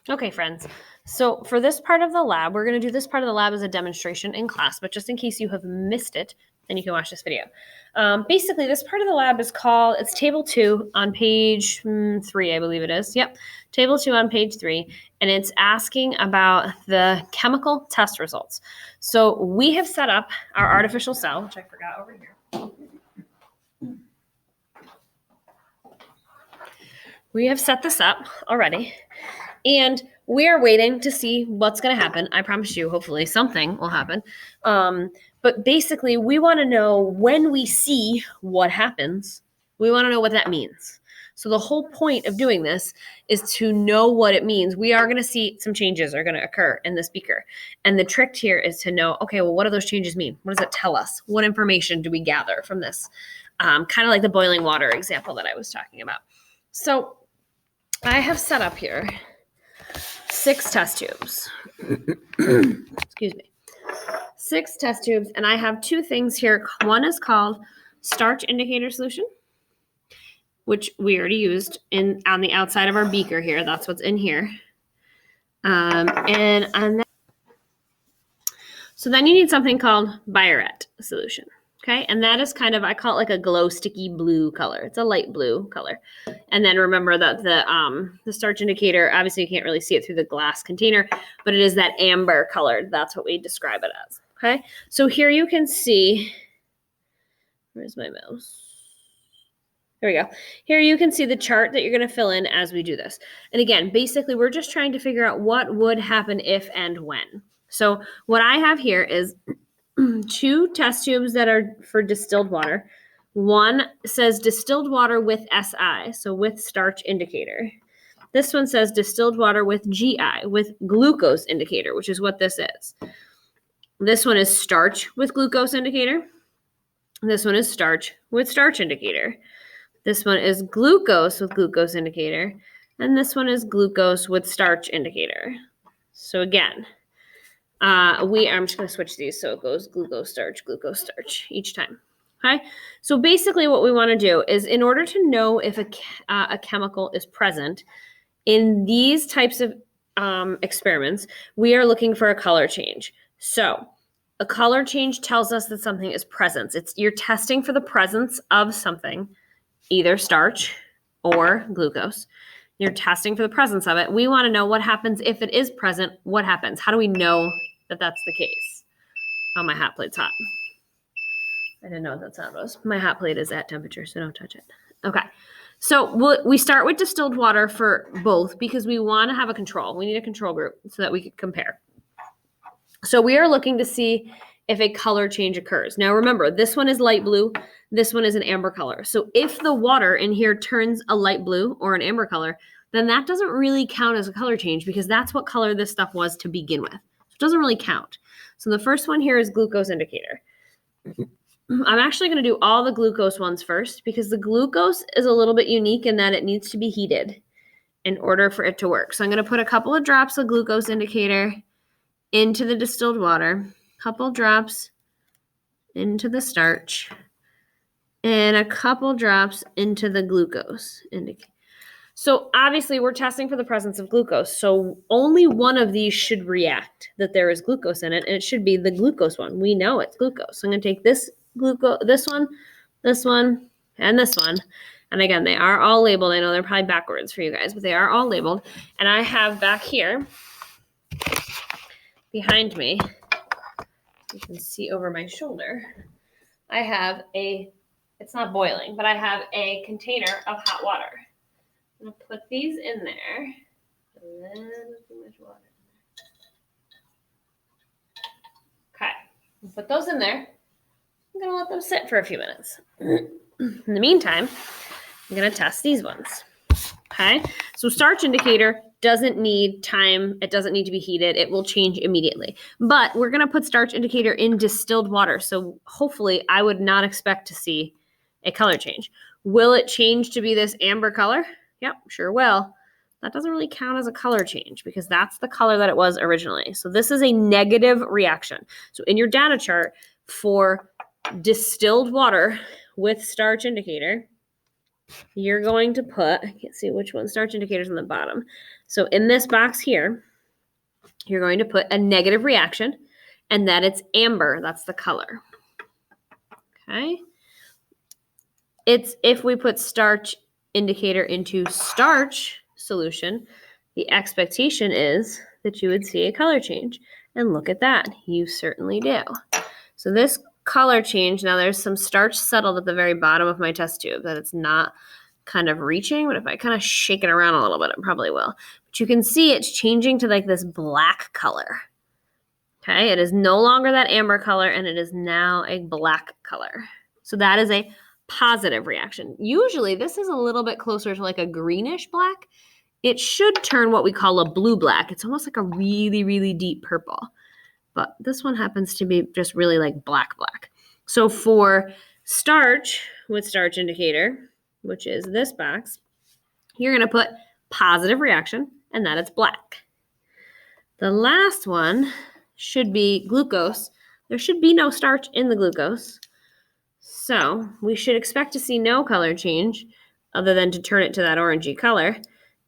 Okay, friends. So for this part of the lab, we're going to do this part of the lab as a demonstration in class, but just in case you have missed it, then you can watch this video. Basically, this part of the lab is called, it's table 2 on page 3, I believe it is. Yep, table 2 on page 3, and it's asking about the chemical test results. So we have set up our artificial cell, which I forgot over here. We have set this up already, and we are waiting to see what's going to happen. I promise you, hopefully something will happen. But basically, we want to know when we see what happens, we want to know what that means. So the whole point of doing this is to know what it means. We are going to see some changes are going to occur in this beaker. And the trick here is to know, okay, well, what do those changes mean? What does it tell us? What information do we gather from this? Kind of like the boiling water example that I was talking about. So I have set up here 6 test tubes. Excuse me. 6 test tubes, and I have 2 things here. One is called starch indicator solution, which we already used on the outside of our beaker here. That's what's in here. So then you need something called Biuret solution. Okay, and that is kind of, I call it like a glow sticky blue color. It's a light blue color. And then remember that the starch indicator, obviously you can't really see it through the glass container, but it is that amber colored. That's what we describe it as. Okay, so here you can see, where's my mouse? There we go. Here you can see the chart that you're going to fill in as we do this. And again, basically we're just trying to figure out what would happen if and when. So what I have here is 2 test tubes that are for distilled water. One says distilled water with SI, so with starch indicator. This one says distilled water with GI, with glucose indicator, which is what this is. This one is starch with glucose indicator. This one is starch with starch indicator. This one is glucose with glucose indicator. And this one is glucose with starch indicator. So again, I'm just going to switch these so it goes glucose starch each time. Okay. So basically what we want to do is, in order to know if a chemical is present in these types of experiments, we are looking for a color change. So a color change tells us that something is present. You're testing for the presence of something, either starch or glucose. You're testing for the presence of it. We want to know what happens if it is present. What happens? How do we know that that's the case? Oh, my hot plate's hot. I didn't know what that sound was. My hot plate is at temperature, so don't touch it. Okay. So we start with distilled water for both because we want to have a control. We need a control group so that we can compare. So we are looking to see if a color change occurs. Now remember, this one is light blue. This one is an amber color. So if the water in here turns a light blue or an amber color, then that doesn't really count as a color change because that's what color this stuff was to begin with. It doesn't really count. So the first one here is glucose indicator. I'm actually going to do all the glucose ones first because the glucose is a little bit unique in that it needs to be heated in order for it to work. So I'm going to put a couple of drops of glucose indicator into the distilled water, a couple drops into the starch, and a couple drops into the glucose indicator. So obviously we're testing for the presence of glucose. So only one of these should react, that there is glucose in it, and it should be the glucose one. We know it's glucose. So I'm going to take this glucose, this one, and this one. And again, they are all labeled. I know they're probably backwards for you guys, but they are all labeled. And I have back here, behind me, you can see over my shoulder, I have it's not boiling, but I have a container of hot water. I'm going to put these in there. And then too much water in there. Okay. I'll put those in there. I'm going to let them sit for a few minutes. In the meantime, I'm going to test these ones. Okay. So starch indicator doesn't need time. It doesn't need to be heated. It will change immediately. But we're going to put starch indicator in distilled water. So hopefully I would not expect to see a color change. Will it change to be this amber color? Yep, sure will. That doesn't really count as a color change because that's the color that it was originally. So this is a negative reaction. So in your data chart for distilled water with starch indicator, you're going to put, I can't see which one, starch indicator's on the bottom. So in this box here, you're going to put a negative reaction, and that it's amber. That's the color. Okay. It's if we put starch indicator into starch solution, the expectation is that you would see a color change. And look at that. You certainly do. So this color change, now there's some starch settled at the very bottom of my test tube that it's not kind of reaching, but if I kind of shake it around a little bit, it probably will. But you can see it's changing to like this black color. Okay, it is no longer that amber color, and it is now a black color. So that is a positive reaction. Usually this is a little bit closer to like a greenish black. It should turn what we call a blue black. It's almost like a really, really deep purple. But this one happens to be just really like black. So for starch with starch indicator, which is this box, you're going to put positive reaction, and that it's black. The last one should be glucose. There should be no starch in the glucose. So we should expect to see no color change other than to turn it to that orangey color.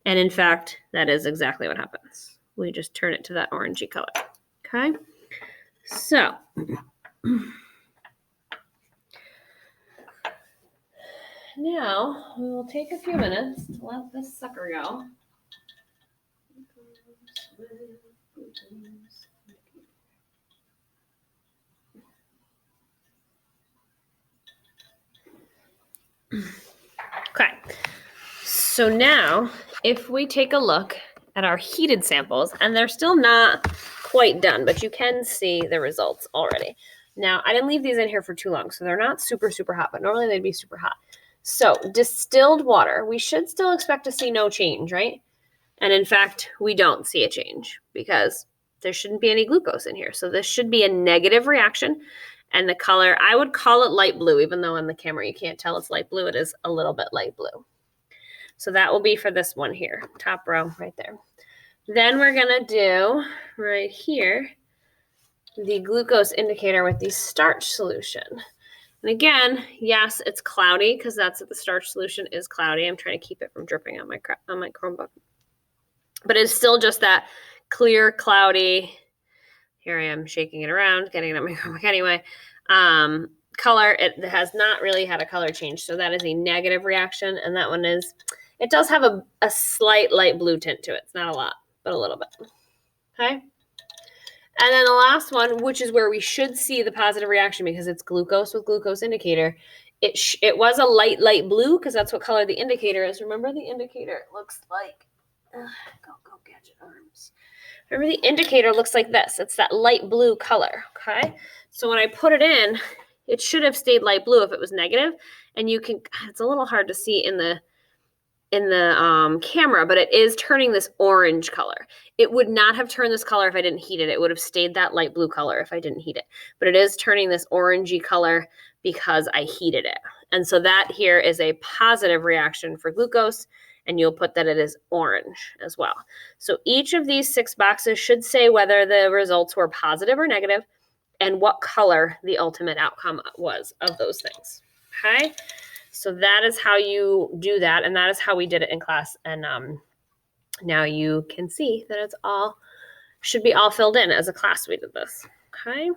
And in fact, that is exactly what happens. We just turn it to that orangey color. Okay? So now we will take a few minutes to let this sucker go. Okay, so now if we take a look at our heated samples, and they're still not quite done, but you can see the results already. Now, I didn't leave these in here for too long, so they're not super, super hot, but normally they'd be super hot. So distilled water, we should still expect to see no change, right? And in fact, we don't see a change because there shouldn't be any glucose in here. So this should be a negative reaction. And the color, I would call it light blue, even though on the camera you can't tell it's light blue. It is a little bit light blue. So that will be for this one here, top row right there. Then we're going to do right here the glucose indicator with the starch solution. And again, yes, it's cloudy because that's what the starch solution is, cloudy. I'm trying to keep it from dripping on my Chromebook. But it's still just that clear, cloudy, here I am shaking it around, getting it on my Chromebook anyway, color. It has not really had a color change. So that is a negative reaction. And that one is, it does have a slight light blue tint to it. It's not a lot, but a little bit. Okay. And then the last one, which is where we should see the positive reaction because it's glucose with glucose indicator. It was a light blue because that's what color the indicator is. Remember the indicator looks like, go gadget arms. Remember the indicator looks like this. It's that light blue color, okay? So when I put it in, it should have stayed light blue if it was negative. And you can, it's a little hard to see in the camera, but it is turning this orange color. It would not have turned this color if I didn't heat it. It would have stayed that light blue color if I didn't heat it. But it is turning this orangey color because I heated it. And so that here is a positive reaction for glucose, and you'll put that it is orange as well. So each of these 6 boxes should say whether the results were positive or negative and what color the ultimate outcome was of those things. Okay? So that is how you do that, and that is how we did it in class. And now you can see that it's all, should be all filled in as a class we did this. Okay?